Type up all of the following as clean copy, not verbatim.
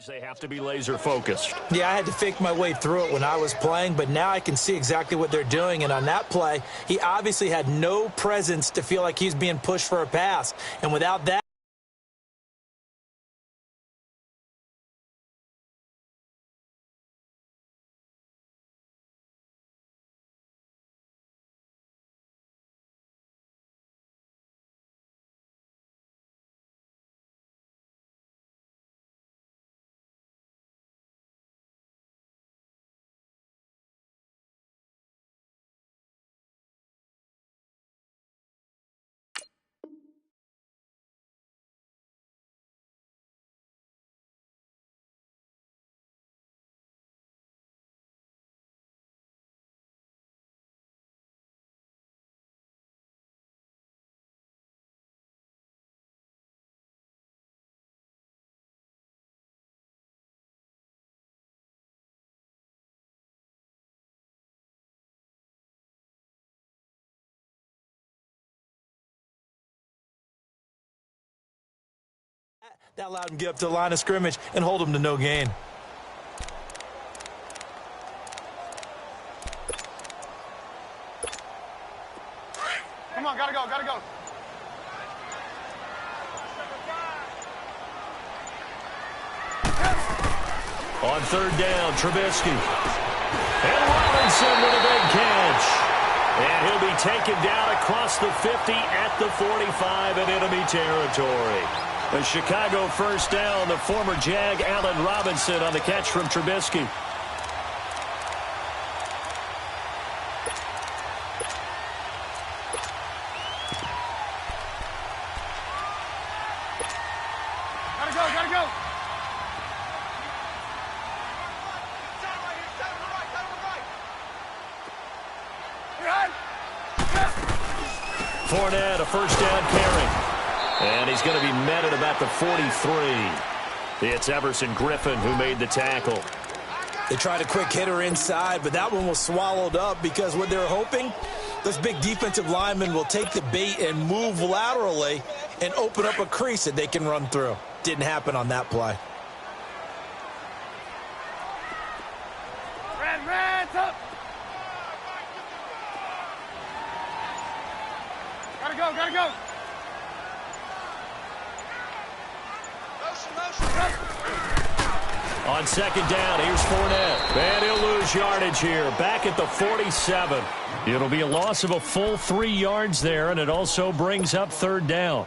They have to be laser focused. Yeah, I had to fake my way through it when I was playing, but now I can see exactly what they're doing. And on that play, he obviously had no presence to feel like he's being pushed for a pass. And without that, that allowed him to get up to the line of scrimmage and hold him to no gain. Come on, gotta go, gotta go. On third down, Trubisky. And Robinson with a big catch. And he'll be taken down across the 50 at the 45 in enemy territory. A Chicago first down, the former Jag Allen Robinson on the catch from Trubisky. Gotta go, gotta go. Fournette, a first down carry. And he's going to be met at about the 43. It's Everson Griffin who made the tackle. They tried a quick hitter inside, but that one was swallowed up because what they're hoping, this big defensive lineman will take the bait and move laterally and open up a crease that they can run through. Didn't happen on that play. Red, up. Gotta go, gotta go. On second down, here's Fournette. And he'll lose yardage here, back at the 47. It'll be a loss of a full 3 yards there, and it also brings up third down.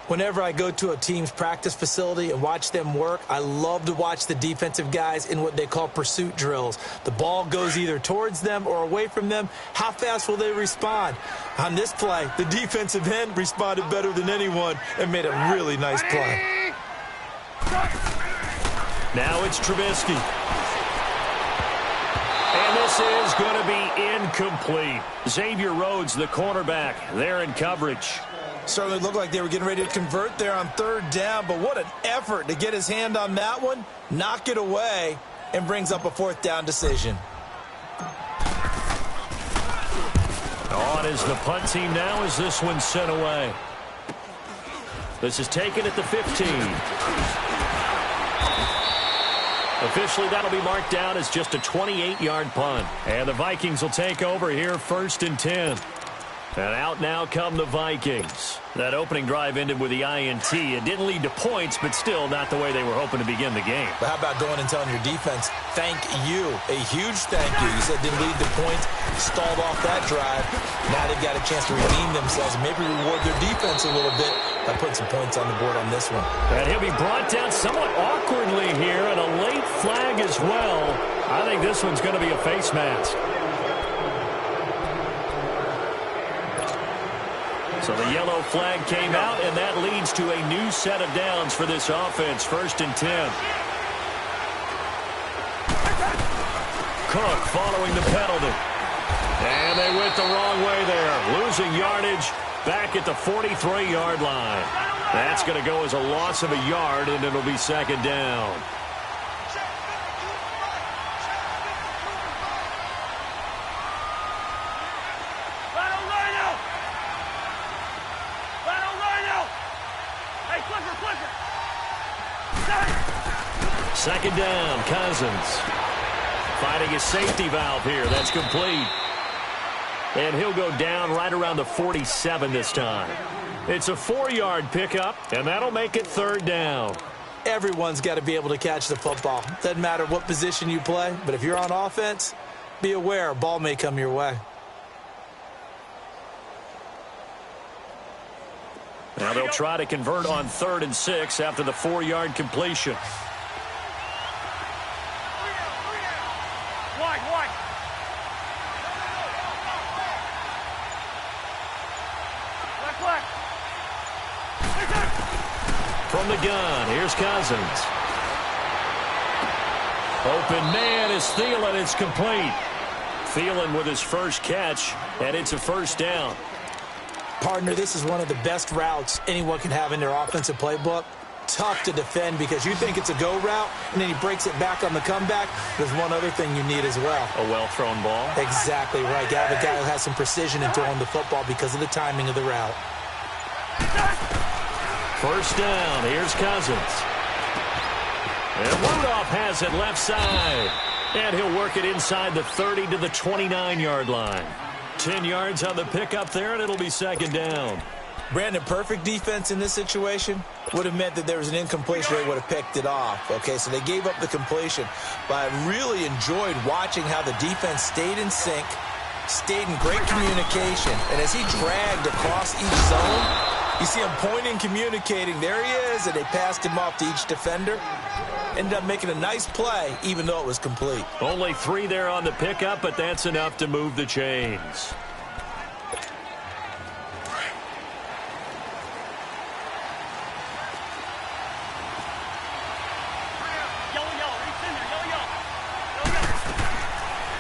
Whenever I go to a team's practice facility and watch them work, I love to watch the defensive guys in what they call pursuit drills. The ball goes either towards them or away from them. How fast will they respond? On this play, the defensive end responded better than anyone and made a really nice play. Now it's Trubisky. And this is going to be incomplete. Xavier Rhodes, the cornerback, there in coverage. Certainly looked like they were getting ready to convert there on third down, but what an effort to get his hand on that one, knock it away, and brings up a fourth down decision. On is the punt team now as this one's sent away. This is taken at the 15. Officially, that'll be marked down as just a 28-yard punt. And the Vikings will take over here first and 10. And out now come the Vikings. That opening drive ended with the INT. It didn't lead to points, but still not the way they were hoping to begin the game. But how about going and telling your defense, thank you, a huge thank you. You said didn't lead to points, stalled off that drive. Now they've got a chance to redeem themselves and maybe reward their defense a little bit by putting some points on the board on this one. And he'll be brought down somewhat awkwardly here, and a late flag as well. I think this one's going to be a face mask. So the yellow flag came out, and that leads to a new set of downs for this offense. First and 10. Cook following the penalty. And they went the wrong way there. Losing yardage back at the 43-yard line. That's going to go as a loss of a yard, and it'll be second down. Second down, Cousins. Finding his safety valve here. That's complete. And he'll go down right around the 47 this time. It's a 4-yard pickup, and that'll make it third down. Everyone's got to be able to catch the football. Doesn't matter what position you play, but if you're on offense, be aware a ball may come your way. Now they'll try to convert on 3rd and 6 after the 4-yard completion. Wide. Left. From the gun, here's Cousins. Open man is Thielen. It's complete. Thielen with his first catch, and it's a first down. Partner, this is one of the best routes anyone can have in their offensive playbook. Tough to defend because you think it's a go route, and then he breaks it back on the comeback. There's one other thing you need as well. A well-thrown ball. Exactly right. You have a guy who has some precision in throwing the football because of the timing of the route. First down. Here's Cousins. And Rudolph has it left side. And he'll work it inside the 30 to the 29-yard line. 10 yards on the pickup there, and it'll be second down. Brandon, perfect defense in this situation would have meant that there was an incompletion. They would have picked it off. Okay, so they gave up the completion. But I really enjoyed watching how the defense stayed in sync, stayed in great communication. And as he dragged across each zone, you see him pointing, communicating. There he is, and they passed him off to each defender. Ended up making a nice play, even though it was complete. Only 3 there on the pickup, but that's enough to move the chains.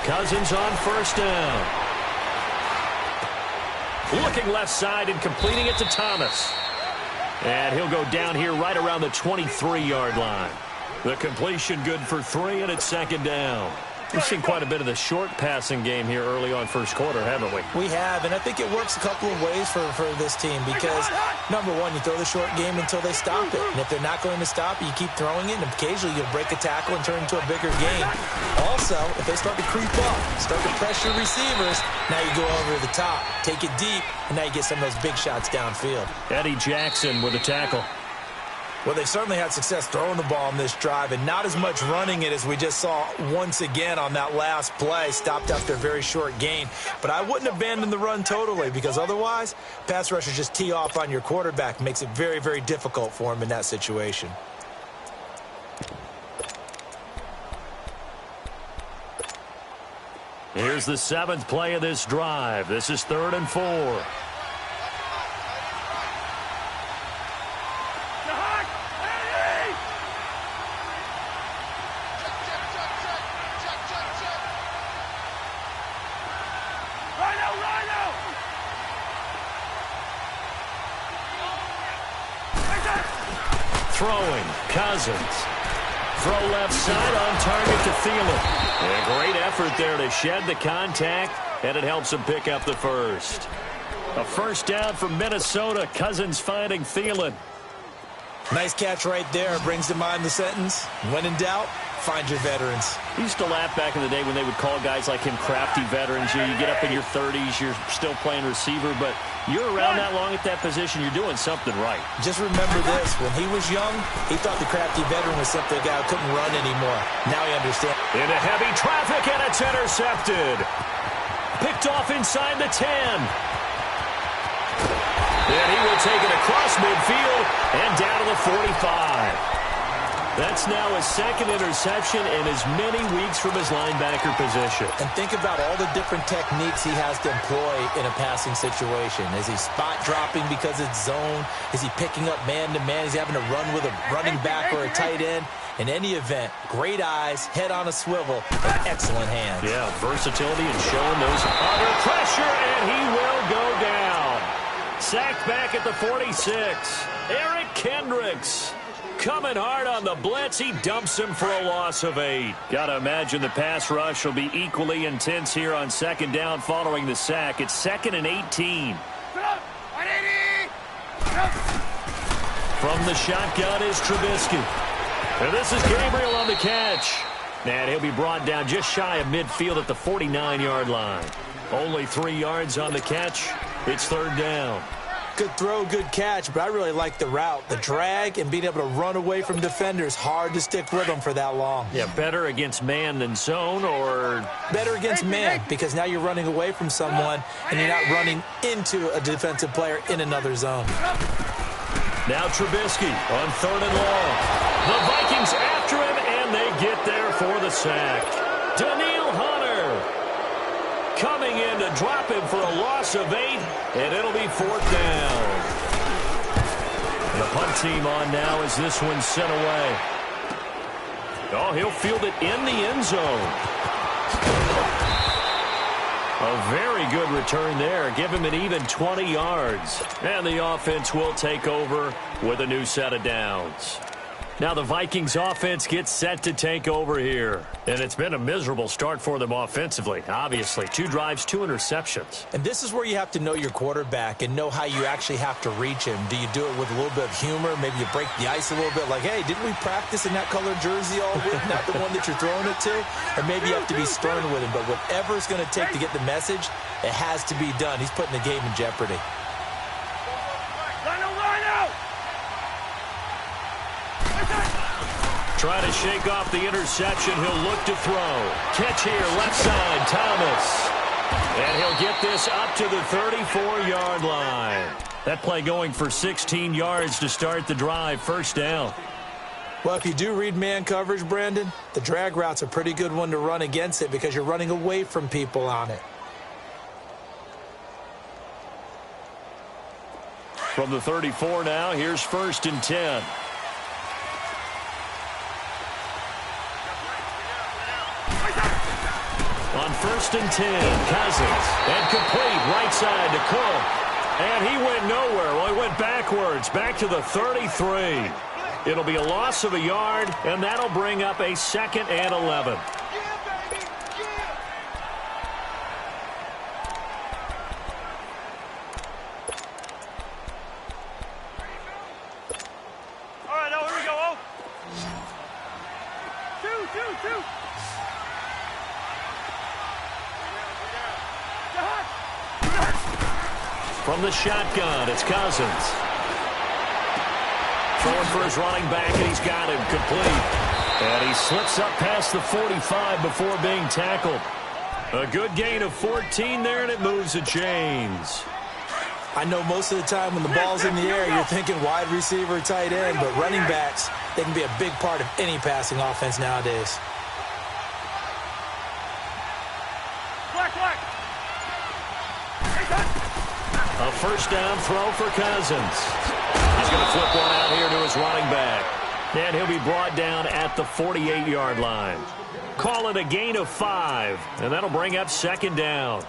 Cousins on first down. Looking left side and completing it to Thomas. And he'll go down here right around the 23-yard line. The completion good for 3, and it's second down. We've seen quite a bit of the short passing game here early on first quarter, haven't we? We have, and I think it works a couple of ways for this team because, number one, you throw the short game until they stop it. And if they're not going to stop it, you keep throwing it, and occasionally you'll break a tackle and turn it into a bigger game. Also, if they start to creep up, start to pressure receivers, now you go over the top, take it deep, and now you get some of those big shots downfield. Eddie Jackson with a tackle. Well, they certainly had success throwing the ball on this drive and not as much running it as we just saw once again on that last play. Stopped after a very short gain. But I wouldn't abandon the run totally because otherwise, pass rushers just tee off on your quarterback. Makes it very, very difficult for him in that situation. Here's the 7th play of this drive. This is 3rd and 4. Throwing, Cousins. Throw left side on target to Thielen. And a great effort there to shed the contact, and it helps him pick up the first. A first down for Minnesota. Cousins finding Thielen. Nice catch right there. Brings to mind the sentence, when in doubt, find your veterans. We used to laugh back in the day when they would call guys like him crafty veterans. You get up in your 30s, you're still playing receiver, but you're around that long at that position, you're doing something right. Just remember this. When he was young, he thought the crafty veteran was simply a guy who couldn't run anymore. Now he understands. Into heavy traffic, and it's intercepted. Picked off inside the 10. And he will take it across midfield and down to the 45. That's now his second interception in as many weeks from his linebacker position. And think about all the different techniques he has to employ in a passing situation. Is he spot dropping because it's zone? Is he picking up man-to-man? Is he having to run with a running back or a tight end? In any event, great eyes, head on a swivel, and excellent hands. Yeah, versatility and showing those under pressure, and he will go down. Sacked back at the 46. Eric Kendricks coming hard on the blitz. He dumps him for a loss of 8. Got to imagine the pass rush will be equally intense here on second down following the sack. It's 2nd and 18. From the shotgun is Trubisky. And this is Gabriel on the catch. And he'll be brought down just shy of midfield at the 49-yard line. Only 3 yards on the catch. It's third down. Good throw, good catch, but I really like the route. The drag and being able to run away from defenders, hard to stick with them for that long. Yeah, better against man than zone, or? Better against man, because now you're running away from someone and you're not running into a defensive player in another zone. Now Trubisky on third and long. The Vikings after him, and they get there for the sack. Daniil Hunter coming in to drop him for a loss of 8, and it'll be fourth down. The punt team on now as this one's sent away. Oh, he'll field it in the end zone. A very good return there. Give him an even 20 yards. And the offense will take over with a new set of downs. Now the Vikings offense gets set to take over here. And it's been a miserable start for them offensively. Obviously, 2 drives, 2 interceptions. And this is where you have to know your quarterback and know how you actually have to reach him. Do you do it with a little bit of humor? Maybe you break the ice a little bit like, hey, didn't we practice in that colored jersey all week? Not the one that you're throwing it to? Or maybe you have to be stern with him. But whatever it's going to take to get the message, it has to be done. He's putting the game in jeopardy. Try to shake off the interception. He'll look to throw. Catch here, left side, Thomas. And he'll get this up to the 34-yard line. That play going for 16 yards to start the drive. First down. Well, if you do read man coverage, Brandon, the drag route's a pretty good one to run against it because you're running away from people on it. From the 34 now, here's first and 10. On first and 10, Cousins. And complete, right side to Cook. And he went nowhere. Well, he went backwards, back to the 33. It'll be a loss of a yard, and that'll bring up a 2nd and 11. All right, now here we go. Two. From the shotgun, it's Cousins. Throwing for his running back, and he's got him complete. And he slips up past the 45 before being tackled. A good gain of 14 there, and it moves the chains. I know most of the time when the ball's in the air, you're thinking wide receiver, tight end, but running backs, they can be a big part of any passing offense nowadays. A first down throw for Cousins. He's going to flip one out here to his running back. And he'll be brought down at the 48-yard line. Call it a gain of 5, and that'll bring up second down.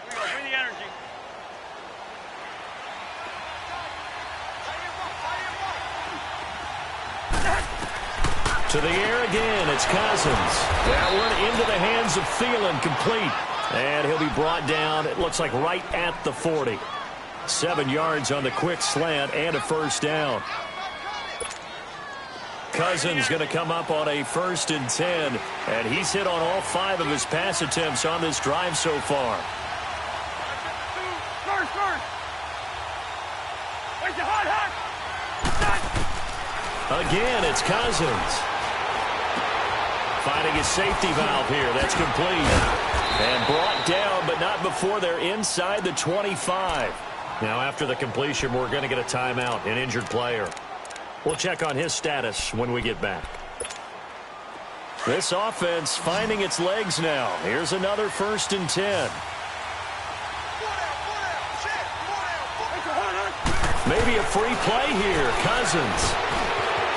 Bring the energy. To the air again, it's Cousins. That one into the hands of Thielen, complete. And he'll be brought down, it looks like right at the 40. 7 yards on the quick slant and a first down. Cousins going to come up on a 1st and 10. And he's hit on all 5 of his pass attempts on this drive so far. First. Wait, hot. Again, it's Cousins. Finding his safety valve here. That's complete. And brought down, but not before they're inside the 25. Now, after the completion, we're going to get a timeout, an injured player. We'll check on his status when we get back. This offense finding its legs now. Here's another 1st and 10. Maybe a free play here. Cousins.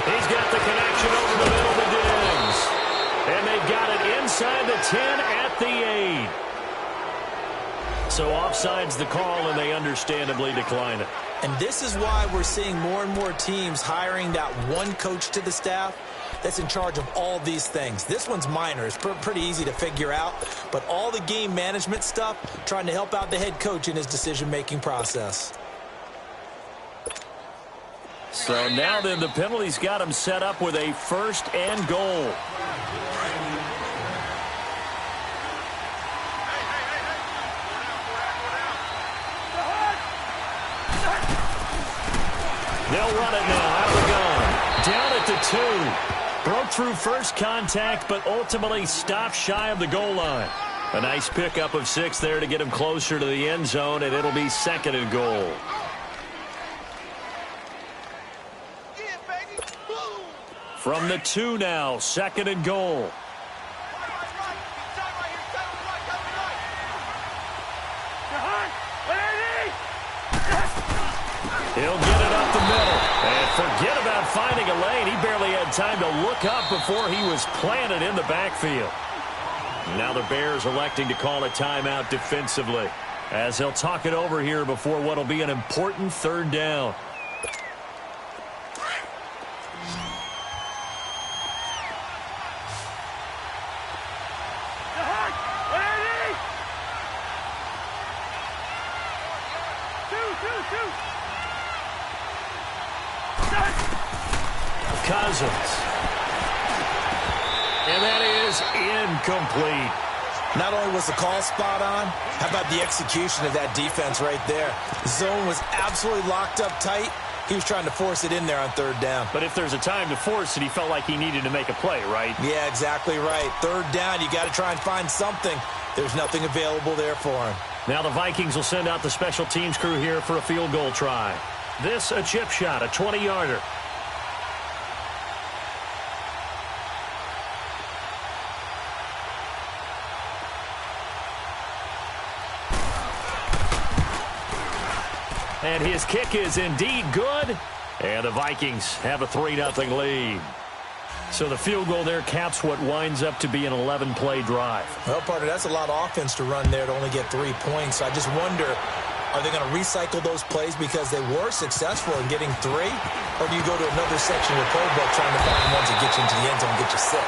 He's got the connection over the middle to Diggs. And they've got it inside the 10 at the 8. So offside's the call, and they understandably decline it. And this is why we're seeing more and more teams hiring that one coach to the staff that's in charge of all these things. This one's minor. It's pretty easy to figure out, but all the game management stuff, trying to help out the head coach in his decision-making process. So now then, the penalty's got him set up with a 1st and goal. They'll run it now out of the gun. Down at the 2. Broke through first contact, but ultimately stopped shy of the goal line. A nice pickup of 6 there to get him closer to the end zone, and it'll be 2nd and goal. From the 2 now, 2nd and goal. He'll get it up the middle. And forget about finding a lane. He barely had time to look up before he was planted in the backfield. Now the Bears electing to call a timeout defensively, as he'll talk it over here before what will be an important 3rd down. Cousins. And that is incomplete. Not only was the call spot on, how about the execution of that defense right there? The zone was absolutely locked up tight. He was trying to force it in there on 3rd down. But if there's a time to force it, he felt like he needed to make a play, right? Yeah, exactly right. 3rd down, you got to try and find something. There's nothing available there for him. Now the Vikings will send out the special teams crew here for a field goal try. This a chip shot, a 20-yarder. And his kick is indeed good. And the Vikings have a 3-0 lead. So the field goal there caps what winds up to be an 11-play drive. Well, partner, that's a lot of offense to run there to only get 3 points. I just wonder, are they going to recycle those plays because they were successful in getting 3? Or do you go to another section of the playbook trying to find ones that get you into the end zone and get you 6?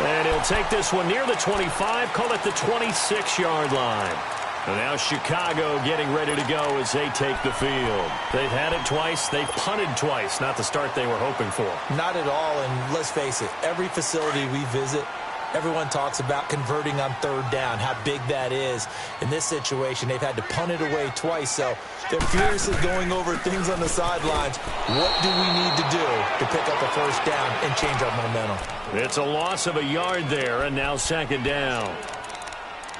And he'll take this one near the 25, call it the 26-yard line. And now Chicago getting ready to go as they take the field. They've had it twice. They've punted twice. Not the start they were hoping for. Not at all, and let's face it, every facility we visit, everyone talks about converting on 3rd down, how big that is. In this situation, they've had to punt it away twice, so they're furiously going over things on the sidelines. What do we need to do to pick up a 1st down and change our momentum? It's a loss of a yard there, and now 2nd down.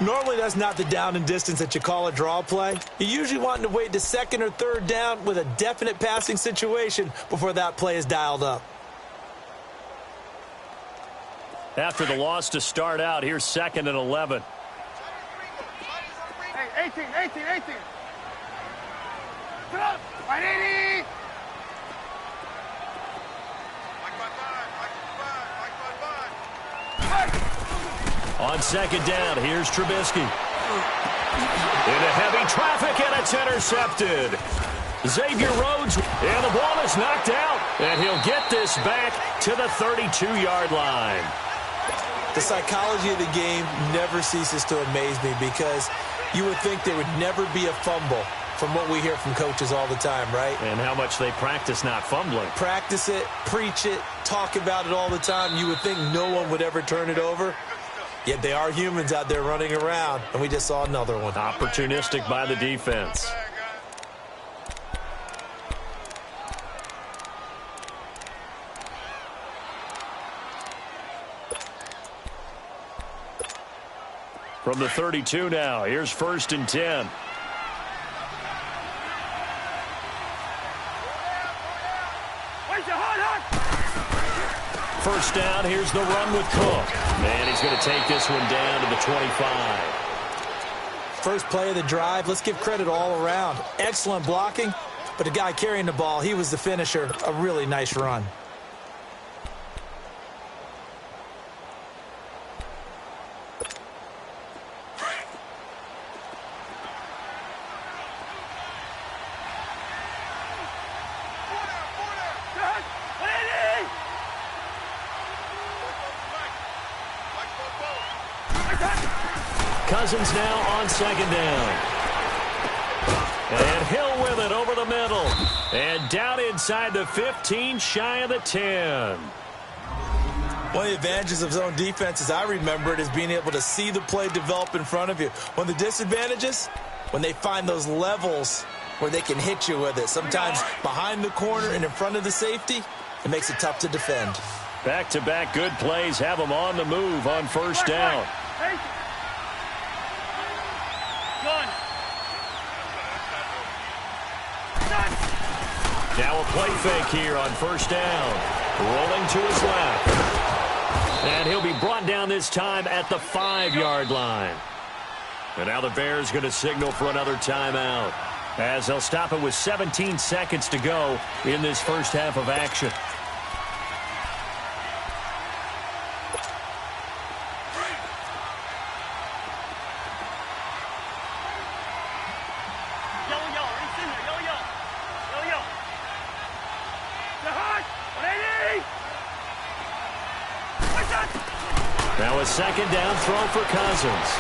Normally, that's not the down and distance that you call a draw play. You're usually wanting to wait to 2nd or 3rd down with a definite passing situation before that play is dialed up. After the loss to start out, here's 2nd and 11. Hey, 18. Put up. 180. On 2nd down, here's Trubisky. Into heavy traffic, and it's intercepted. Xavier Rhodes, and the ball is knocked out. And he'll get this back to the 32-yard line. The psychology of the game never ceases to amaze me because you would think there would never be a fumble from what we hear from coaches all the time, right? And how much they practice not fumbling. Practice it, preach it, talk about it all the time. You would think no one would ever turn it over. Yet they are humans out there running around, and we just saw another one. Opportunistic by the defense. From the 32 now, here's 1st and 10. First down, here's the run with Cook. And he's going to take this one down to the 25. First play of the drive, let's give credit all around. Excellent blocking, but the guy carrying the ball, he was the finisher. A really nice run. Cousins now on second down. And Hill with it over the middle. And down inside the 15, shy of the 10. One of the advantages of zone defense, as I remember it, is being able to see the play develop in front of you. One of the disadvantages, when they find those levels where they can hit you with it. Sometimes behind the corner and in front of the safety, it makes it tough to defend. Back-to-back good plays have them on the move on first down. Now a play fake here on first down. Rolling to his left. And he'll be brought down this time at the 5-yard line. And now the Bears going to signal for another timeout, as they'll stop it with 17 seconds to go in this first half of action. Now a second down throw for Cousins.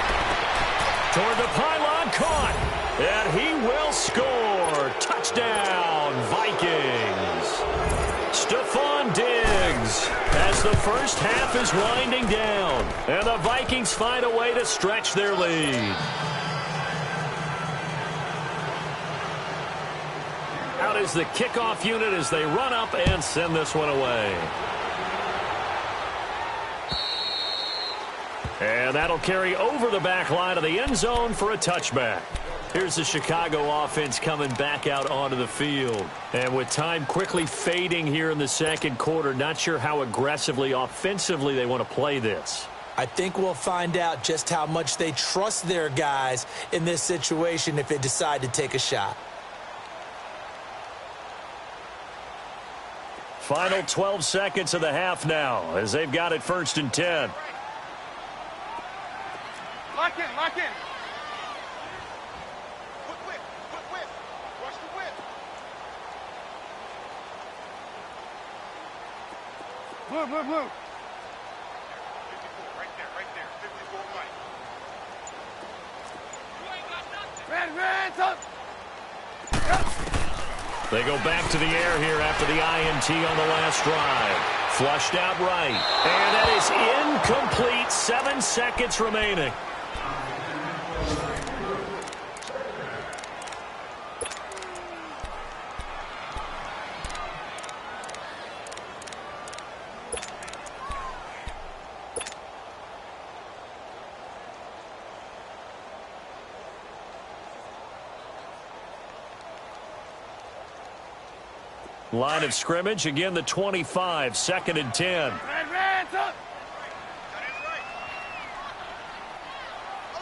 Toward the pylon, caught. And he will score. Touchdown, Vikings. Stephon Diggs as the first half is winding down. And the Vikings find a way to stretch their lead. Out is the kickoff unit as they run up and send this one away. And that'll carry over the back line of the end zone for a touchback. Here's the Chicago offense coming back out onto the field. And with time quickly fading here in the second quarter, not sure how aggressively, offensively they want to play this. I think we'll find out just how much they trust their guys in this situation if they decide to take a shot. Final 12 seconds of the half now as they've got it 1st and 10. Lock in, lock in. Quick whip, quick whip. Rush the whip. Blue, blue, blue. 54, right there. 54 Mike. You ain't got nothing. Red, up. They go back to the air here after the INT on the last drive. Flushed out right. And that is incomplete. 7 seconds remaining. Line of scrimmage, again the 25, 2nd and 10. Red, up.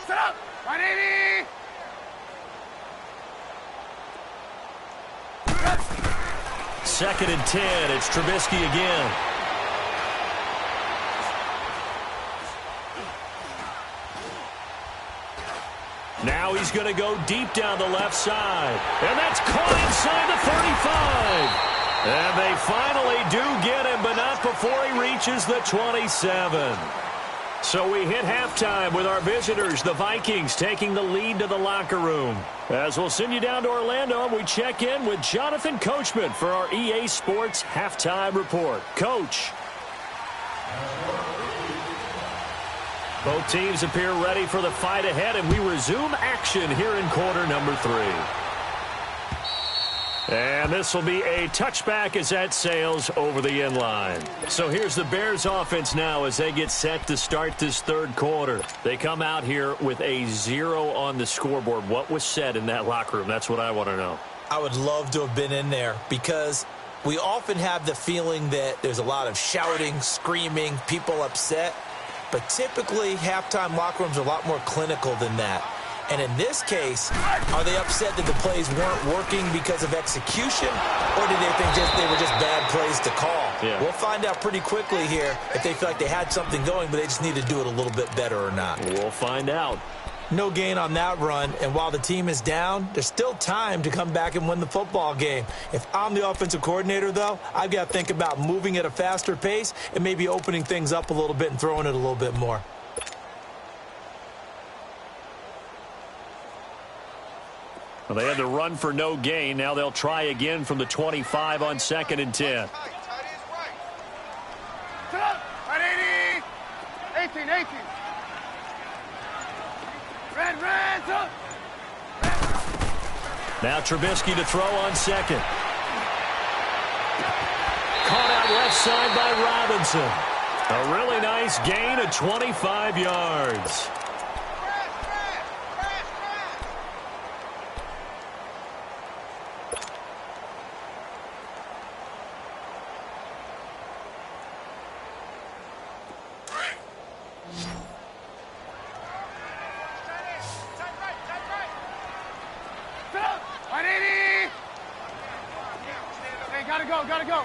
Set up. Right, 80. Second and 10, it's Trubisky again. Now he's going to go deep down the left side. And that's caught inside the 35. And they finally do get him, but not before he reaches the 27. So we hit halftime with our visitors, the Vikings, taking the lead to the locker room. As we'll send you down to Orlando, and we check in with Jonathan Coachman for our EA Sports Halftime Report. Coach. Both teams appear ready for the fight ahead, and we resume action here in quarter number 3. And this will be a touchback as that sails over the end line. So here's the Bears offense now as they get set to start this third quarter. They come out here with a 0 on the scoreboard. What was said in that locker room? That's what I want to know. I would love to have been in there because we often have the feeling that there's a lot of shouting, screaming, people upset. But typically, halftime locker rooms are a lot more clinical than that. And in this case, are they upset that the plays weren't working because of execution, or did they think they were just bad plays to call? Yeah. We'll find out pretty quickly here if they feel like they had something going, but they just need to do it a little bit better or not. We'll find out. No gain on that run, and while the team is down, there's still time to come back and win the football game. If I'm the offensive coordinator, though, I've got to think about moving at a faster pace and maybe opening things up a little bit and throwing it a little bit more. Well, they had to run for no gain. Now they'll try again from the 25 on 2nd and 10. Right 80. 18. Red, up. Now Trubisky to throw on 2nd. Caught out left side by Robinson. A really nice gain of 25 yards. Gotta go.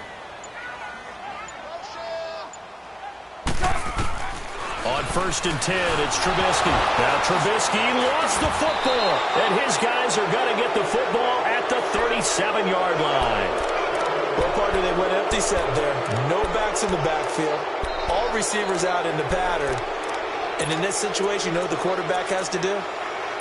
On 1st and 10, it's Trubisky. Now Trubisky lost the football, and his guys are going to get the football at the 37-yard line. Well, partner, they went empty set there. No backs in the backfield. All receivers out in the pattern. And in this situation, you know what the quarterback has to do?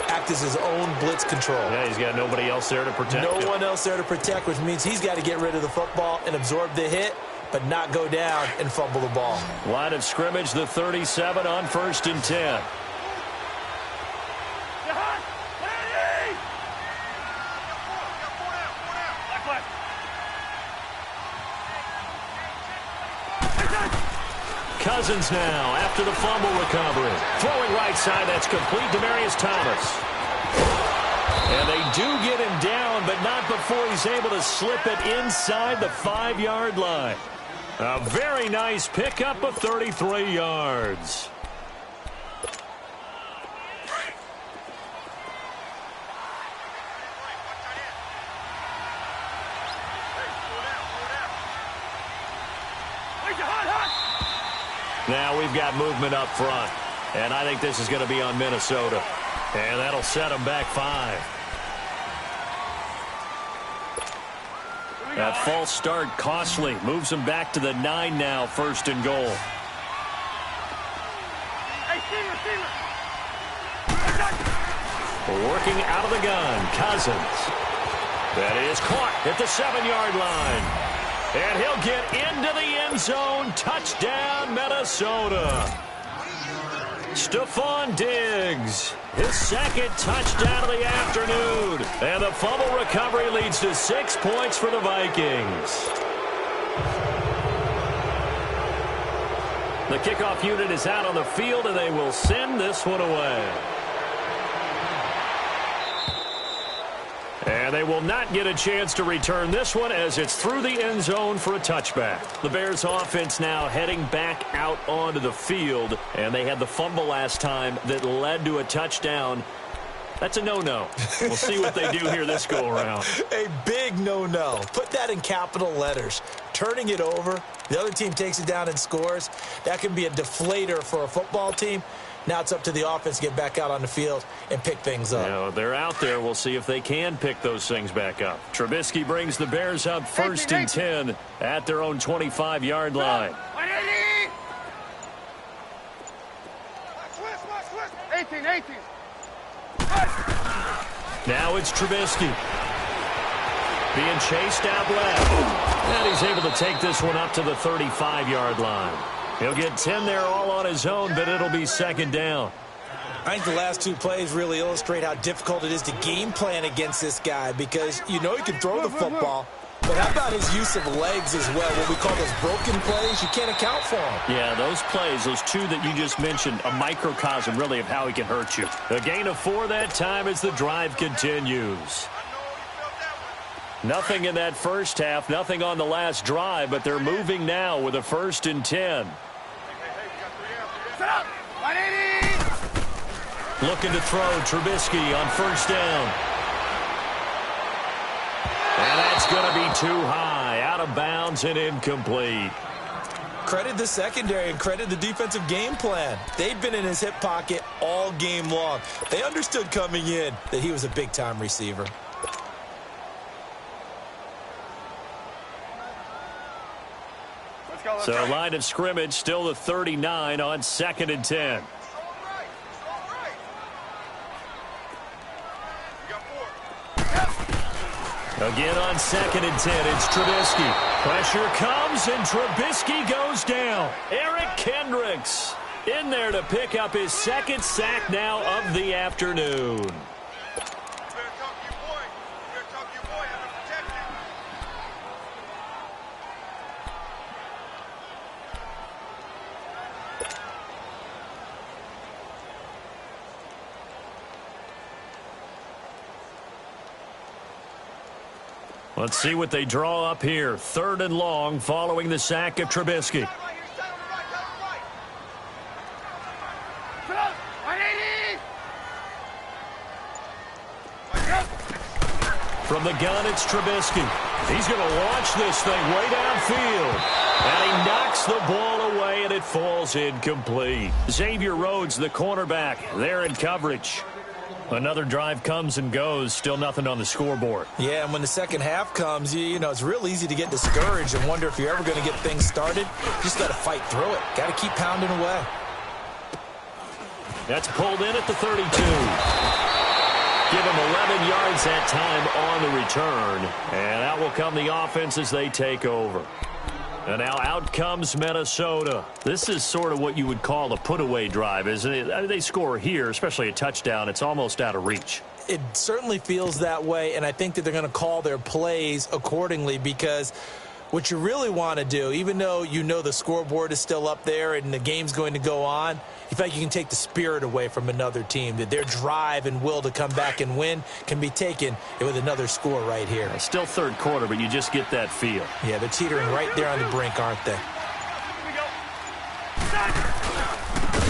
Act as his own blitz control. Yeah, he's got nobody else there to protect him. No one else there to protect, which means he's got to get rid of the football and absorb the hit, but not go down and fumble the ball. Line of scrimmage, the 37 on 1st and 10. Cousins now after the fumble recovery. Throwing right side, that's complete. Demaryius Thomas. And they do get him down, but not before he's able to slip it inside the 5-yard line. A very nice pickup of 33 yards. Now we've got movement up front, and I think this is going to be on Minnesota. And that'll set them back 5. That false start costly. Moves them back to the 9 now, 1st and goal. Working out of the gun, Cousins. That is caught at the 7-yard line. And he'll get into the end zone. Touchdown, Minnesota. Stephon Diggs, his 2nd touchdown of the afternoon. And the fumble recovery leads to 6 points for the Vikings. The kickoff unit is out on the field, and they will send this one away. And they will not get a chance to return this one as it's through the end zone for a touchback. The Bears offense now heading back out onto the field, and they had the fumble last time that led to a touchdown. That's a no-no. We'll see what they do here this go-around. A big no-no. Put that in capital letters. Turning it over, the other team takes it down and scores. That can be a deflator for a football team. Now it's up to the offense to get back out on the field and pick things up. Yeah, they're out there. We'll see if they can pick those things back up. Trubisky brings the Bears up 1st and 10 at their own 25-yard line. 18. Now it's Trubisky. Being chased out left. And he's able to take this one up to the 35-yard line. He'll get 10 there all on his own, but it'll be 2nd down. I think the last 2 plays really illustrate how difficult it is to game plan against this guy because you know he can throw the football, but how about his use of legs as well? What we call those broken plays, you can't account for them. Yeah, those plays, those 2 that you just mentioned, a microcosm really of how he can hurt you. A gain of 4 that time as the drive continues. Nothing in that first half, nothing on the last drive, but they're moving now with a 1st and 10. Looking to throw Trubisky on 1st down. And that's going to be too high, out of bounds and incomplete. Credit the secondary and credit the defensive game plan. They'd been in his hip pocket all game long. They understood coming in that he was a big-time receiver. So line of scrimmage still the 39 on 2nd and 10. Again on 2nd and 10, it's Trubisky. Pressure comes, and Trubisky goes down. Eric Kendricks in there to pick up his 2nd sack now of the afternoon. Let's see what they draw up here. 3rd and long following the sack of Trubisky. From the gun, it's Trubisky. He's going to launch this thing way downfield. And he knocks the ball away, and it falls incomplete. Xavier Rhodes, the cornerback, there in coverage. Another drive comes and goes. Still nothing on the scoreboard. Yeah, and when the second half comes, you know, it's real easy to get discouraged and wonder if you're ever going to get things started. Just got to fight through it. Got to keep pounding away. That's pulled in at the 32. Give him 11 yards that time on the return. And out will come the offense as they take over. And now out comes Minnesota. This is sort of what you would call a put-away drive, isn't it? I mean, they score here, especially a touchdown. It's almost out of reach. It certainly feels that way, and I think that they're going to call their plays accordingly, because what you really want to do, even though you know the scoreboard is still up there and the game's going to go on, in fact, you can take the spirit away from another team, that their drive and will to come back and win can be taken with another score right here. Still 3rd quarter, but you just get that feel. Yeah, they're teetering right there on the brink, aren't they?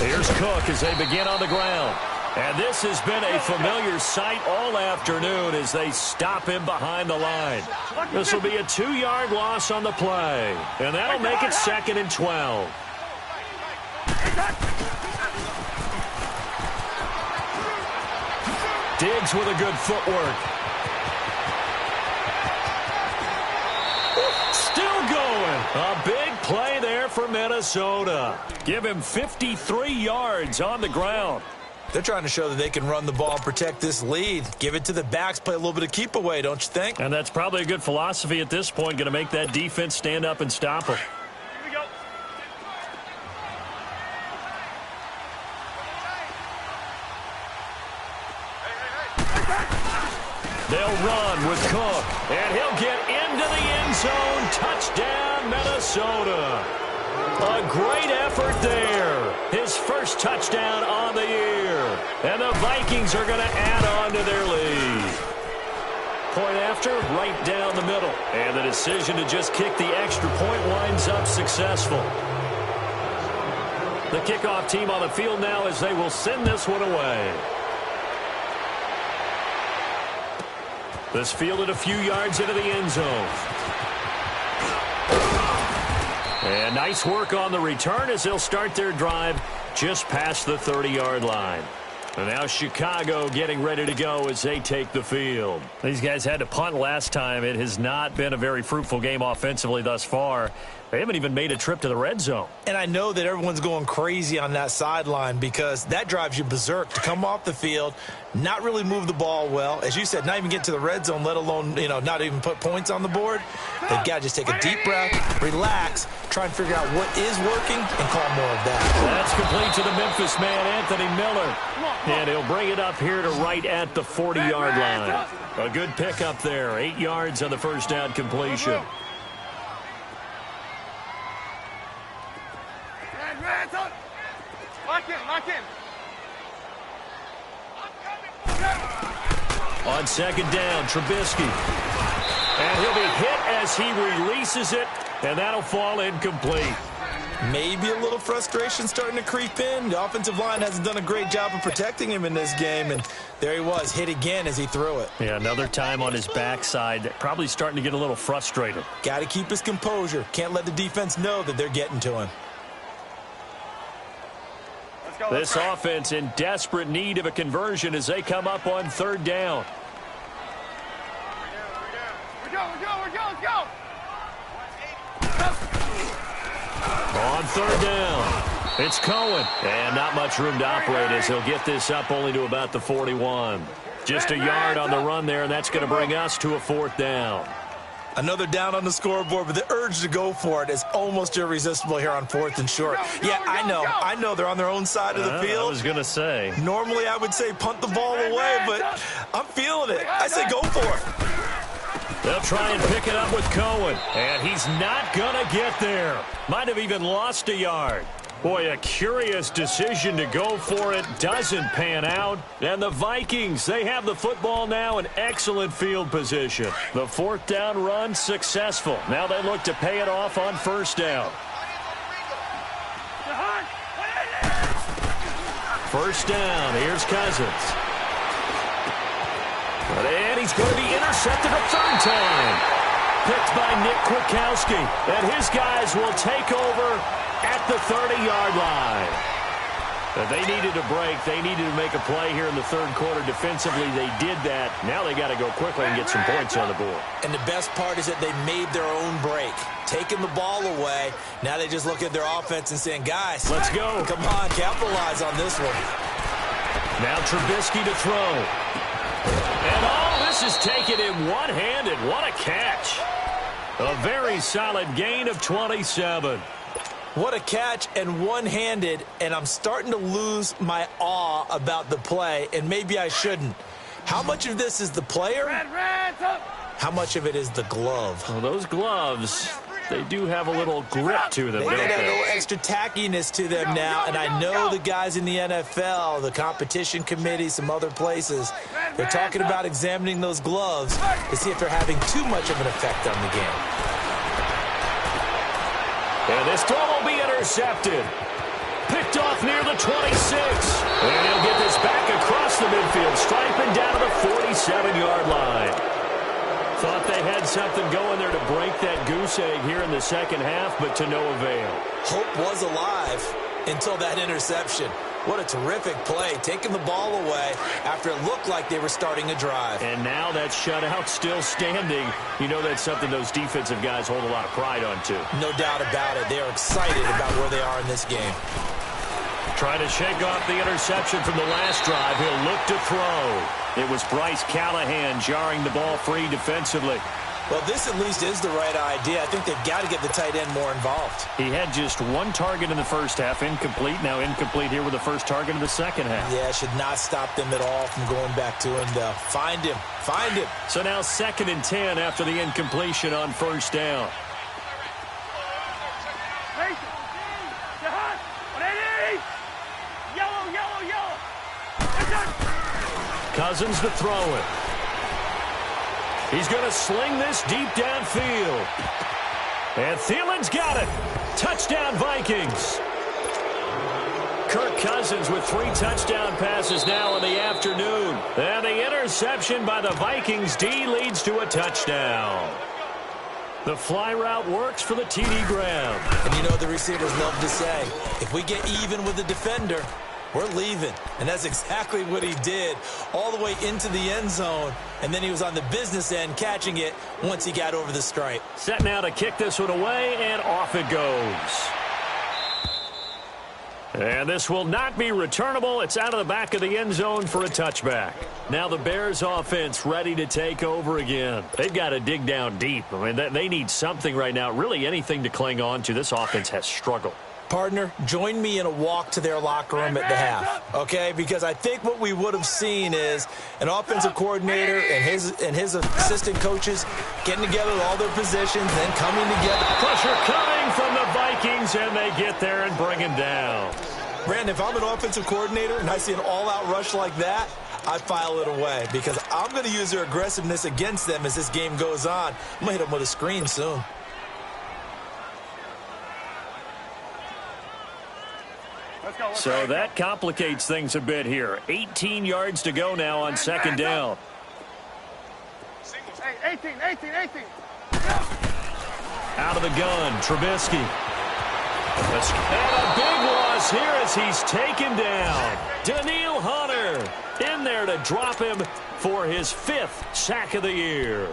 Here's Cook as they begin on the ground. And this has been a familiar sight all afternoon as they stop him behind the line. This will be a 2-yard loss on the play. And that'll make it 2nd and 12. Diggs with a good footwork. Still going. A big play there for Minnesota. Give him 53 yards on the ground. They're trying to show that they can run the ball and protect this lead. Give it to the backs, play a little bit of keep away, don't you think? And that's probably a good philosophy at this point, going to make that defense stand up and stop them. They'll run with Cook, and he'll get into the end zone. Touchdown, Minnesota. A great effort there. His first touchdown on the year. And the Vikings are going to add on to their lead. Point after, right down the middle. And the decision to just kick the extra point winds up successful. The kickoff team on the field now as they will send this one away. This fielded a few yards into the end zone. And nice work on the return as they'll start their drive just past the 30-yard line. And now Chicago getting ready to go as they take the field. These guys had to punt last time. It has not been a very fruitful game offensively thus far. They haven't even made a trip to the red zone. And I know that everyone's going crazy on that sideline because that drives you berserk to come off the field, not really move the ball well. As you said, not even get to the red zone, let alone, not even put points on the board. They've got to just take a deep breath, relax, try and figure out what is working, and call more of that. That's complete to the Memphis man, Anthony Miller. And he'll bring it up here to right at the 40-yard line. A good pickup there, 8 yards on the first down completion. Lock in. On second down, Trubisky. And he'll be hit as he releases it, and that'll fall incomplete. Maybe a little frustration starting to creep in. The offensive line hasn't done a great job of protecting him in this game, and there he was, hit again as he threw it. Yeah, another time on his backside, probably starting to get a little frustrated. Got to keep his composure. Can't let the defense know that they're getting to him. This offense in desperate need of a conversion as they come up on third down. Let's go. On third down, it's Cohen. And not much room to operate as he'll get this up only to about the 41. Just a yard on the run there, and that's going to bring us to a 4th down. Another down on the scoreboard, but the urge to go for it is almost irresistible here on 4th and short. Yeah, I know they're on their own side of the field. I was going to say. Normally I would say punt the ball away, but I'm feeling it. I say go for it. They'll try and pick it up with Cohen, and he's not going to get there. Might have even lost a yard. Boy, a curious decision to go for it. Doesn't pan out. And the Vikings, they have the football now in excellent field position. The 4th down run successful. Now they look to pay it off on 1st down. 1st down. Here's Cousins. And he's going to be intercepted a 3rd time. Picked by Nick Kwiatkowski. And his guys will take over at the 30-yard line. They needed a break. They needed to make a play here in the 3rd quarter. Defensively, they did that. Now they got to go quickly and get some points on the board. And the best part is that they made their own break. Taking the ball away. Now they just look at their offense and saying, guys, let's go. Come on, capitalize on this one. Now Trubisky to throw. And all this is taken in one-handed. What a catch. A very solid gain of 27. What a catch, and one-handed, and I'm starting to lose my awe about the play, and maybe I shouldn't. How much of this is the player? How much of it is the glove? Well, those gloves, they do have a little grip to them, They don't have a they? little extra tackiness to them now, and I know the guys in the NFL, the competition committee, some other places, they're talking about examining those gloves to see if they're having too much of an effect on the game. And this throw will be intercepted. Picked off near the 26. And he'll get this back across the midfield stripe and down to the 47-yard line. Thought they had something going there to break that goose egg here in the 2nd half, but to no avail. Hope was alive until that interception. What a terrific play, taking the ball away after it looked like they were starting a drive. And now that shutout still standing. You know that's something those defensive guys hold a lot of pride on, too. No doubt about it. They are excited about where they are in this game. Trying to shake off the interception from the last drive. He'll look to throw. It was Bryce Callahan jarring the ball free defensively. Well, this at least is the right idea. I think they've got to get the tight end more involved. He had just 1 target in the 1st half, incomplete. Now incomplete here with the 1st target in the 2nd half. Yeah, should not stop them at all from going back to him, though. Find him. Find him. So now 2nd and 10 after the incompletion on 1st down. Cousins to throw it. He's going to sling this deep downfield. And Thielen's got it. Touchdown, Vikings. Kirk Cousins with 3 touchdown passes now in the afternoon. And the interception by the Vikings D leads to a touchdown. The fly route works for the TD grab. And you know what the receivers love to say? If we get even with the defender, we're leaving. And that's exactly what he did, all the way into the end zone. And then he was on the business end catching it once he got over the stripe. Set now to kick this one away, and off it goes. And this will not be returnable. It's out of the back of the end zone for a touchback. Now the Bears offense ready to take over again. They've got to dig down deep. I mean, they need something right now, really anything to cling on to. This offense has struggled. Partner, join me in a walk to their locker room at the half, okay? Because I think what we would have seen is an offensive coordinator and his assistant coaches getting together with all their positions, then coming together. Pressure coming from the Vikings, and they get there and bring him down. Brandon, if I'm an offensive coordinator and I see an all-out rush like that, I file it away because I'm going to use their aggressiveness against them as this game goes on. I'm going to hit them with a screen soon. So that complicates things a bit here. 18 yards to go now on 2nd down. 18. Out of the gun, Trubisky. And a big loss here as he's taken down. Daniil Hunter in there to drop him for his 5th sack of the year.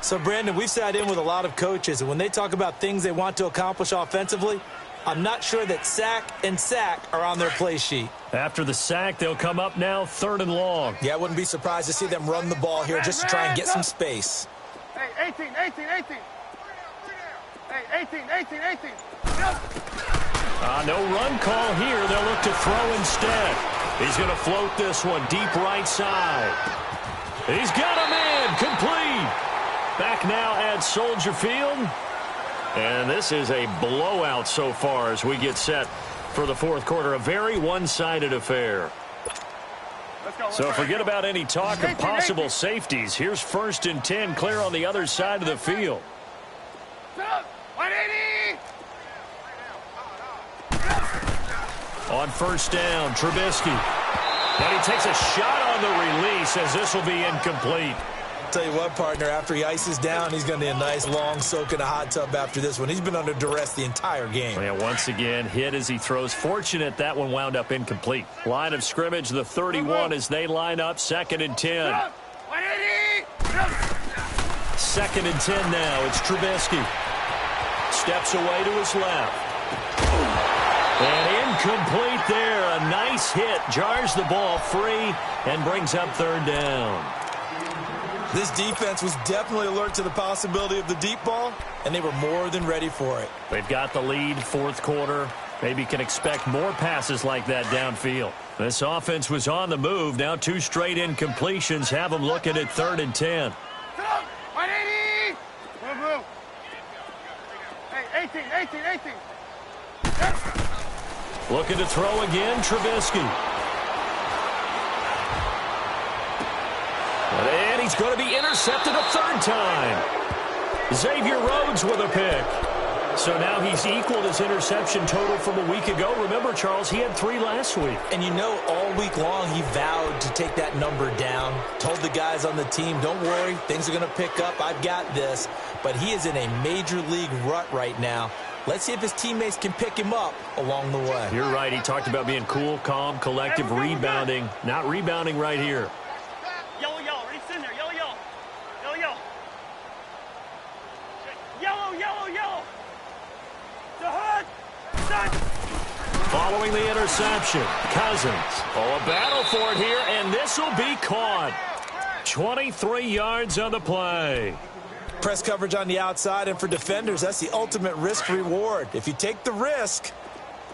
So, Brandon, we've sat in with a lot of coaches, and when they talk about things they want to accomplish offensively, I'm not sure that sack and sack are on their play sheet. After the sack, they'll come up now 3rd and long. Yeah, I wouldn't be surprised to see them run the ball here just to try and get some space. Hey, 18. Hey, 18. No run call here. They'll look to throw instead. He's going to float this one deep right side. He's got a man complete. Back now at Soldier Field. And this is a blowout so far as we get set for the 4th quarter. A very one-sided affair. So forget about any talk of possible safeties. Here's 1st and 10 clear on the other side of the field. 180. On 1st down, Trubisky. And he takes a shot on the release as this will be incomplete. Tell you what, partner, after he ices down, he's going to need a nice long soak in a hot tub after this one. He's been under duress the entire game. Yeah, once again, hit as he throws. Fortunate that one wound up incomplete. Line of scrimmage, the 31 as they line up, 2nd and 10. 180. 2nd and 10 now. It's Trubisky. Steps away to his left. And incomplete there. A nice hit. Jars the ball free and brings up 3rd down. This defense was definitely alert to the possibility of the deep ball, and they were more than ready for it. They've got the lead, 4th quarter. Maybe can expect more passes like that downfield. This offense was on the move. Now 2 straight incompletions have them looking at 3rd and 10. 180. Move. Hey, 18. Looking to throw again, Trubisky. And he's going to be intercepted a 3rd time. Xavier Rhodes with a pick. So now he's equaled his interception total from a week ago. Remember, Charles, he had 3 last week. And you know, all week long he vowed to take that number down. Told the guys on the team, don't worry, things are going to pick up. I've got this. But he is in a major league rut right now. Let's see if his teammates can pick him up along the way. You're right. He talked about being cool, calm, collective, rebounding. Not rebounding right here. Yellow. Ready, in there. Yellow. Yellow. The hood. Following the interception, Cousins. Oh, a battle for it here, and this will be caught. 23 yards on the play. Press coverage on the outside, and for defenders, that's the ultimate risk-reward. If you take the risk,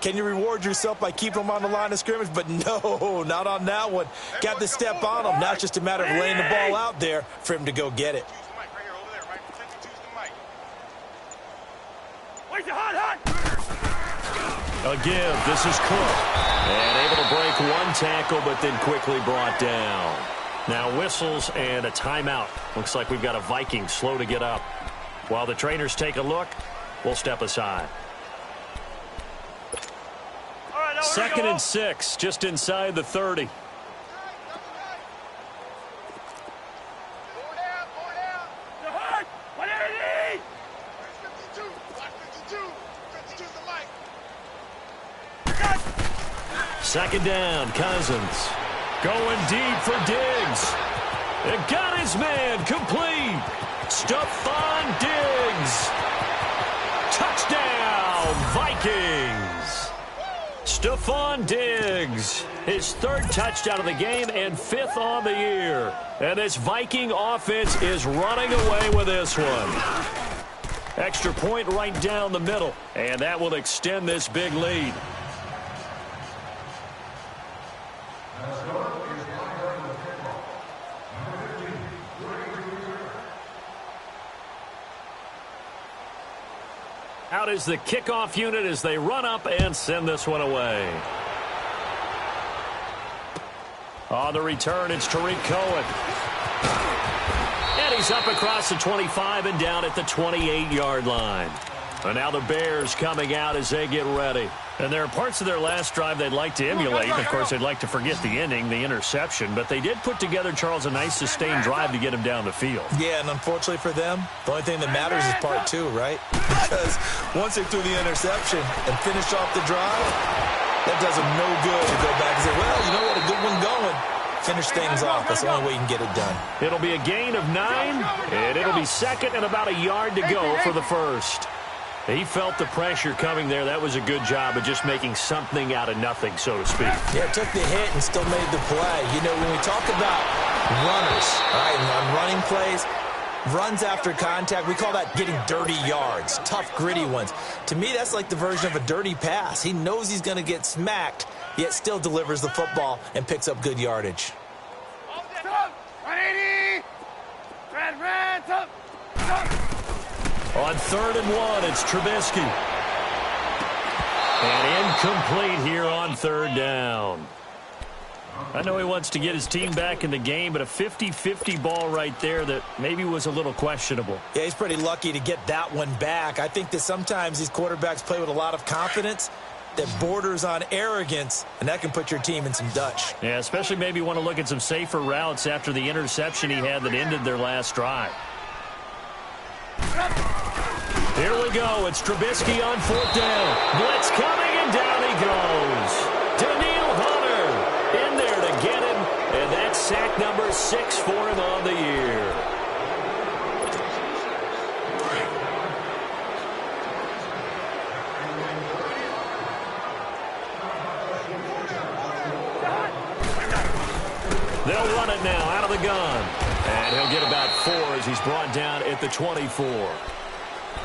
can you reward yourself by keeping them on the line of scrimmage? But no, not on that one. Got to step on them. Now it's just a matter of laying the ball out there for him to go get it. A give. This is Cook. And able to break one tackle, but then quickly brought down. Now whistles and a timeout. Looks like we've got a Viking slow to get up. While the trainers take a look, we'll step aside. 2nd and 6, just inside the 30. Second down, Cousins. Going deep for Diggs. It got his man complete. Stephon Diggs. Touchdown, Vikings. Stephon Diggs. His 3rd touchdown of the game and 5th on the year. And this Viking offense is running away with this one. Extra point right down the middle. And that will extend this big lead. Out is the kickoff unit as they run up and send this one away. On the return, it's Tariq Cohen. And he's up across the 25 and down at the 28-yard line. And now the Bears coming out as they get ready. And there are parts of their last drive they'd like to emulate. Of course, they'd like to forget the ending, the interception. But they did put together, Charles, a nice sustained drive to get him down the field. Yeah, and unfortunately for them, the only thing that matters is part 2, right? Because once they threw the interception and finished off the drive, that does them no good to go back and say, well, you know what, a good one going. Finish things off. That's the only way you can get it done. It'll be a gain of 9, and it'll be 2nd and about a yard to go for the first. He felt the pressure coming there. That was a good job of just making something out of nothing, so to speak. Yeah, took the hit and still made the play. You know, when we talk about runners, right, and on running plays, runs after contact, we call that getting dirty yards, tough, gritty ones. To me, that's like the version of a dirty pass. He knows he's going to get smacked, yet still delivers the football and picks up good yardage. 180! Red, up! On 3rd and 1, it's Trubisky. And incomplete here on 3rd down. I know he wants to get his team back in the game, but a 50-50 ball right there that maybe was a little questionable. Yeah, he's pretty lucky to get that one back. I think that sometimes these quarterbacks play with a lot of confidence that borders on arrogance, and that can put your team in some Dutch. Yeah, especially maybe want to look at some safer routes after the interception he had that ended their last drive. Here we go. It's Trubisky on 4th down. Blitz coming, and down he goes. Daniil Hunter in there to get him, and that's sack number 6 for him on the year. They'll run it now out of the gun. And he'll get about 4 as he's brought down at the 24.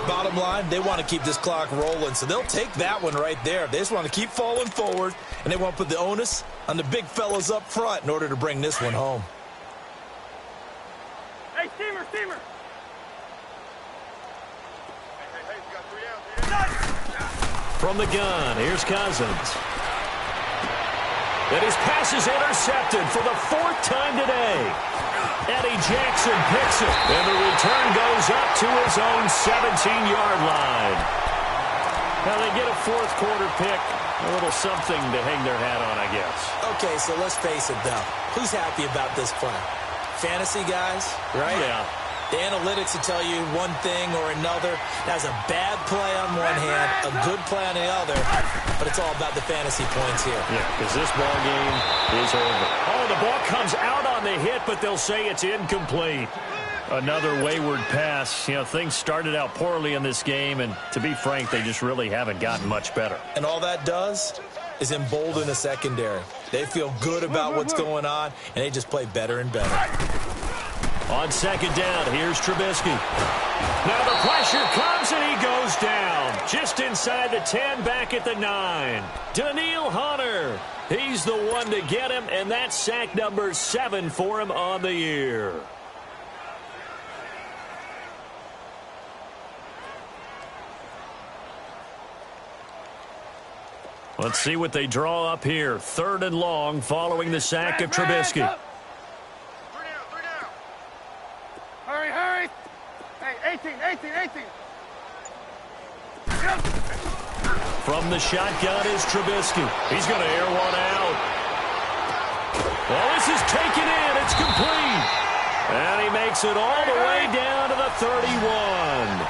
Bottom line, they want to keep this clock rolling, so they'll take that one right there. They just want to keep falling forward, and they want to put the onus on the big fellas up front in order to bring this one home. Hey, steamer! Hey, you got 3 out. From the gun, here's Cousins. And his pass is intercepted for the 4th time today. Eddie Jackson picks it, and the return goes up to his own 17-yard line. Now they get a 4th quarter pick, a little something to hang their hat on, I guess. Okay, so let's face it, though. Who's happy about this play? Fantasy guys, right? Yeah. The analytics will tell you one thing or another. That's a bad play on one hand, a good play on the other, but it's all about the fantasy points here. Yeah, because this ball game is over. Oh, the ball comes out on the hit, but they'll say it's incomplete. Another wayward pass. You know, things started out poorly in this game, and to be frank, they just really haven't gotten much better. And all that does is embolden the secondary. They feel good about what's going on, and they just play better and better. On 2nd down, here's Trubisky. Now the pressure comes, and he goes down. Just inside the 10, back at the 9. Daniil Hunter. He's the one to get him, and that's sack number 7 for him on the year. Let's see what they draw up here. 3rd and long following the sack of Trubisky. 3 down. Hurry. Hey, 18. From the shotgun is Trubisky. He's going to air one out. Well, this is taken in. It's complete. And he makes it all the way down to the 31.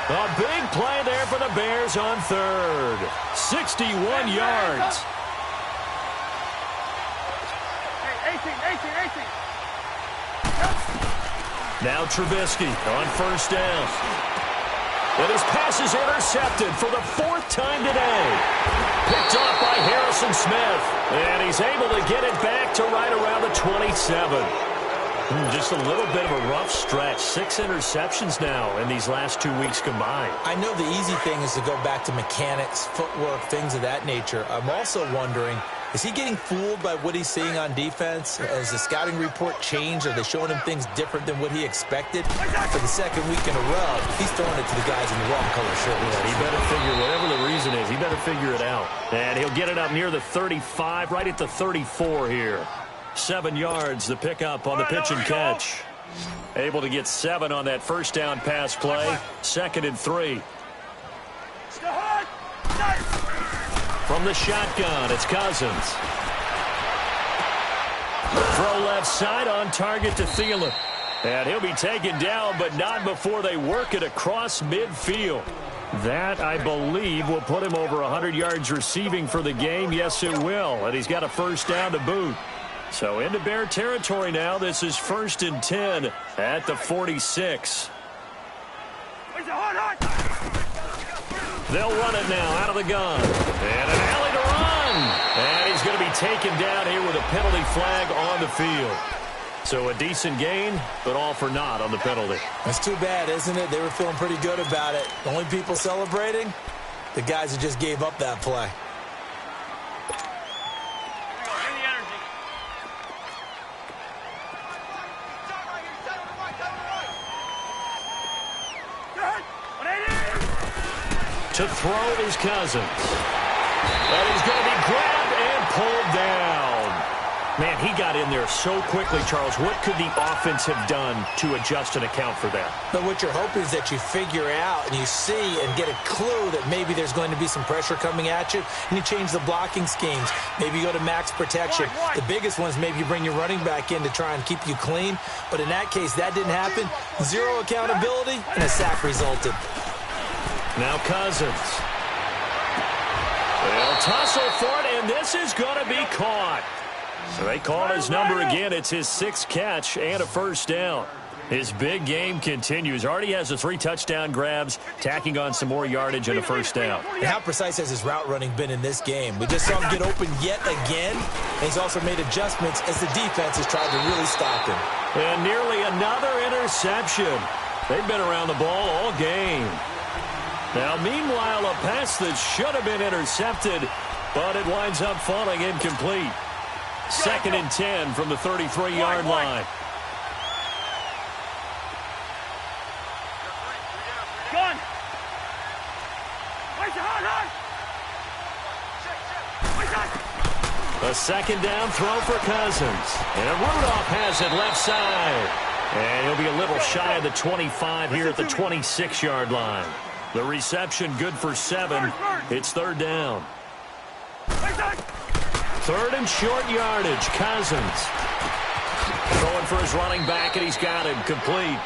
A big play there for the Bears on 3rd. 61 yards. Hey, 18. Now Trubisky on 1st down. And his pass is intercepted for the 4th time today. Picked off by Harrison Smith. And he's able to get it back to right around the 27. Just a little bit of a rough stretch. 6 interceptions now in these last 2 weeks combined. I know the easy thing is to go back to mechanics, footwork, things of that nature. I'm also wondering, is he getting fooled by what he's seeing on defense? Has the scouting report changed? Are they showing him things different than what he expected? For the 2nd week in a row, he's throwing it to the guys in the wrong color shirt. Yeah, he better figure, whatever the reason is, he better figure it out. And he'll get it up near the 35, right at the 34 here. 7 yards, the pickup on the pitch and catch. Able to get 7 on that 1st down pass play. 2nd and 3. From the shotgun, it's Cousins. Throw left side on target to Thielen. And he'll be taken down, but not before they work it across midfield. That, I believe, will put him over 100 yards receiving for the game. Yes, it will. And he's got a 1st down to boot. So into Bear territory now. This is 1st and 10 at the 46. They'll run it now out of the gun. And an alley to run. And he's going to be taken down here with a penalty flag on the field. So a decent gain, but all for naught on the penalty. That's too bad, isn't it? They were feeling pretty good about it. The only people celebrating, the guys who just gave up that play. To throw is Cousins. And he's going to be grabbed and pulled down. Man, he got in there so quickly, Charles. What could the offense have done to adjust and account for that? But what you're hoping is that you figure out and you see and get a clue that maybe there's going to be some pressure coming at you, and you change the blocking schemes. Maybe you go to max protection. The biggest one is maybe you bring your running back in to try and keep you clean. But in that case, that didn't happen. Zero accountability, and a sack resulted. Now Cousins. They'll tussle for it, and this is going to be caught. So they call his number again. It's his 6th catch and a first down. His big game continues. Already has the 3 touchdown grabs, tacking on some more yardage and a first down. And how precise has his route running been in this game? We just saw him get open yet again, and he's also made adjustments as the defense has tried to really stop him. And nearly another interception. They've been around the ball all game. Now, meanwhile, a pass that should have been intercepted, but it winds up falling incomplete. 2nd and 10 from the 33-yard line. Gun. A 2nd down throw for Cousins. And Rudolph has it left side. And he'll be a little shy of the 25 here at the 26-yard line. The reception good for 7. It's 3rd down. 3rd and short yardage. Cousins throwing for his running back, and he's got him complete.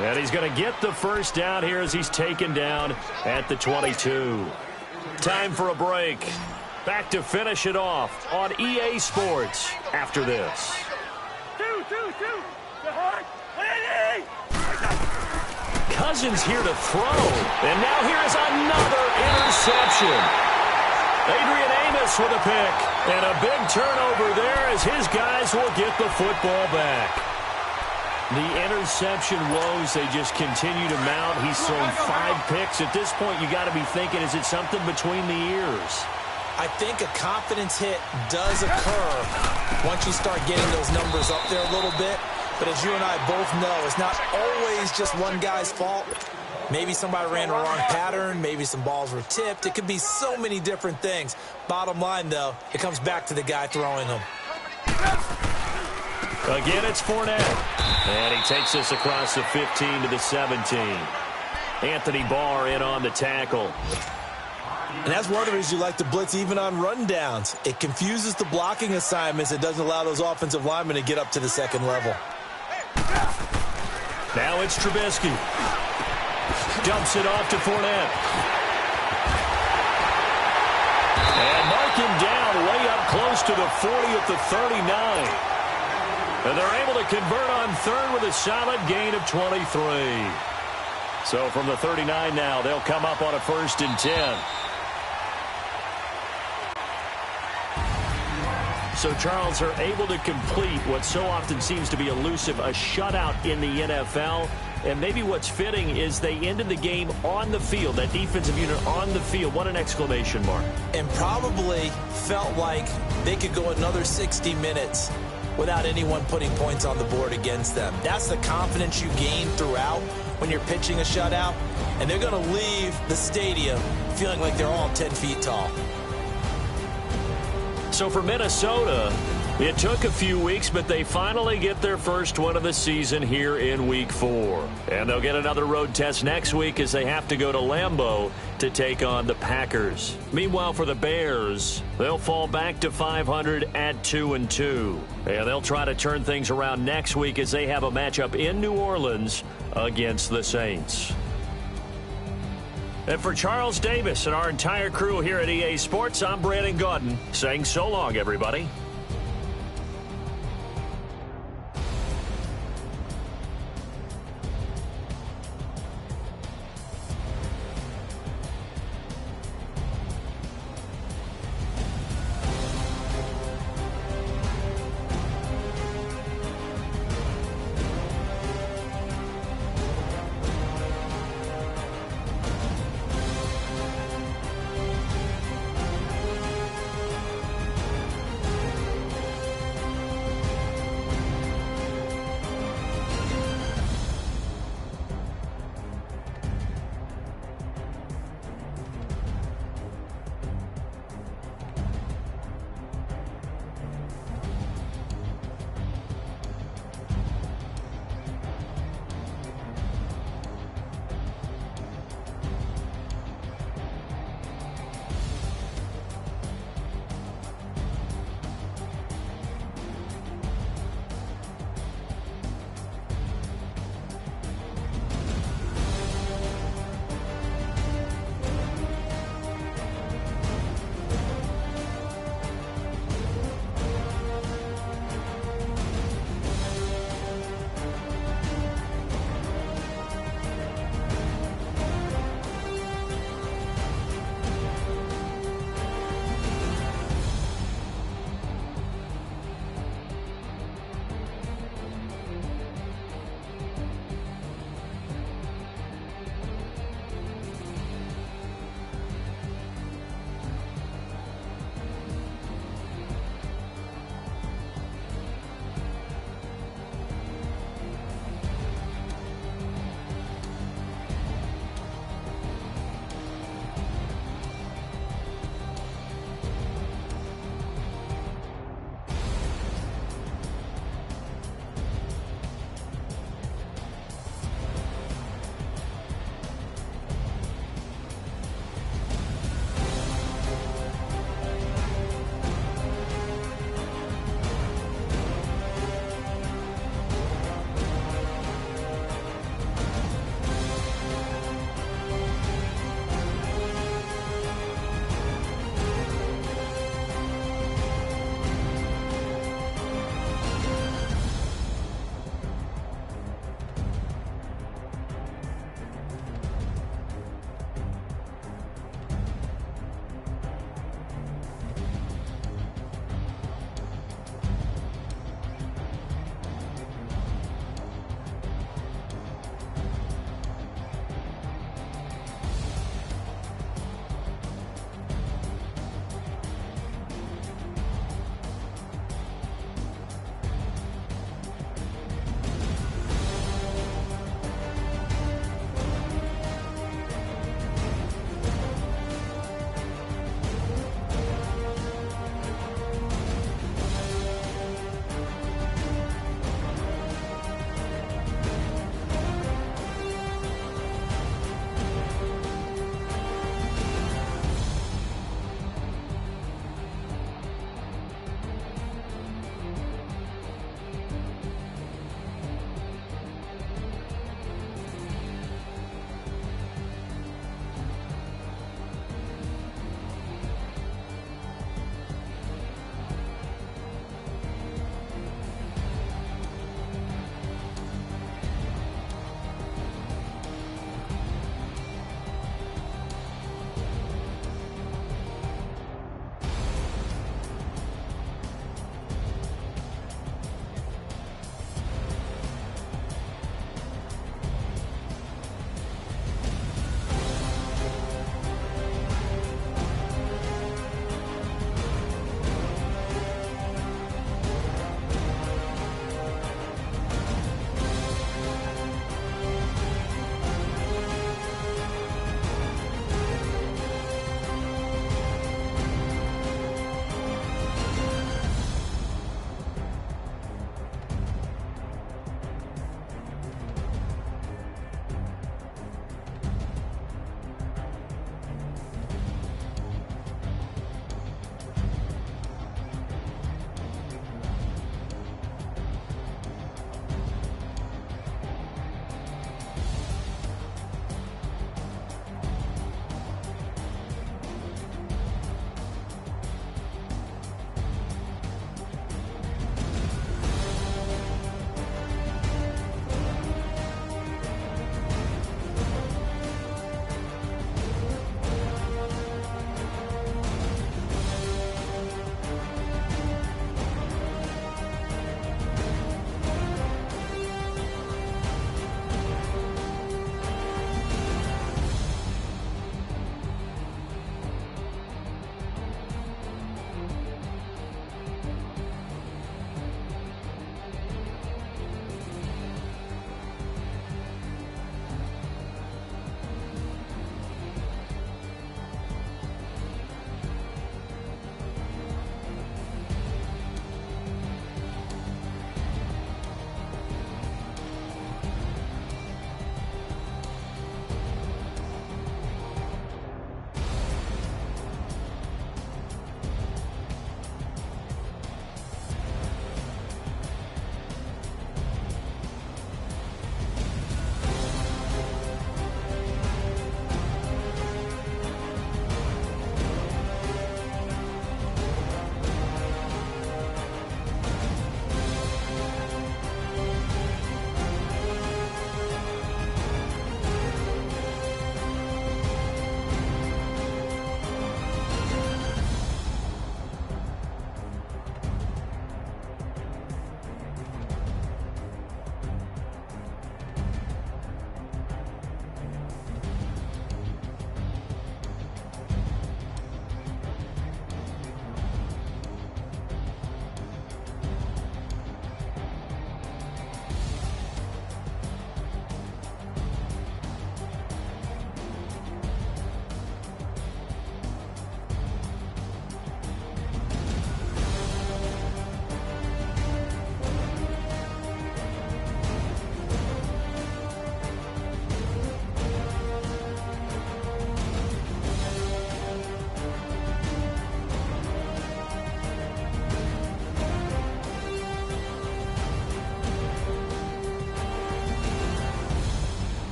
And he's going to get the first down here as he's taken down at the 22. Time for a break. Back to finish it off on EA Sports after this. Cousins here to throw. And now here is another interception. Adrian Amos with a pick. And a big turnover there as his guys will get the football back. The interception woes, they just continue to mount. He's thrown 5 picks. At this point, you got to be thinking, is it something between the ears? I think a confidence hit does occur once you start getting those numbers up there a little bit. But as you and I both know, it's not always just one guy's fault. Maybe somebody ran a wrong pattern. Maybe some balls were tipped. It could be so many different things. Bottom line, though, it comes back to the guy throwing them. Again, it's Fournette. And he takes us across the 15 to the 17. Anthony Barr in on the tackle. And that's one of the reasons you like to blitz even on rundowns. It confuses the blocking assignments. It doesn't allow those offensive linemen to get up to the second level. Now it's Trubisky. Dumps it off to Fournette. And mark him down way up close to the 40 at the 39. And they're able to convert on 3rd with a solid gain of 23. So from the 39 now, they'll come up on a 1st and 10. So Charles are able to complete what so often seems to be elusive, a shutout in the NFL. And maybe what's fitting is they ended the game on the field, that defensive unit on the field. What an exclamation mark. And probably felt like they could go another 60 minutes without anyone putting points on the board against them. That's the confidence you gain throughout when you're pitching a shutout. And they're going to leave the stadium feeling like they're all 10 feet tall. So for Minnesota, it took a few weeks, but they finally get their first win of the season here in Week 4. And they'll get another road test next week as they have to go to Lambeau to take on the Packers. Meanwhile, for the Bears, they'll fall back to 500 at 2-2. And they'll try to turn things around next week as they have a matchup in New Orleans against the Saints. And for Charles Davis and our entire crew here at EA Sports, I'm Brandon Gaudin saying so long, everybody.